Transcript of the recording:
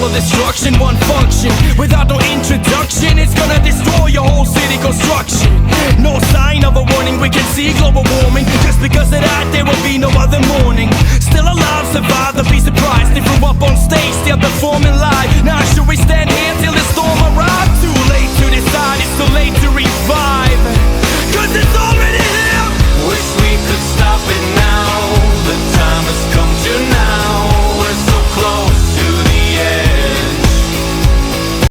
Scale of destruction, one function. Without no introduction, it's gonna destroy your whole city construction. No sign of a warning, we can see global warming. Just because of that, there will be no other morning. Still alive, survive, don't be surprised. They grew up on stage, still performing live. Now should we stand here till the storm arrives? Too late to decide, it's too late to react.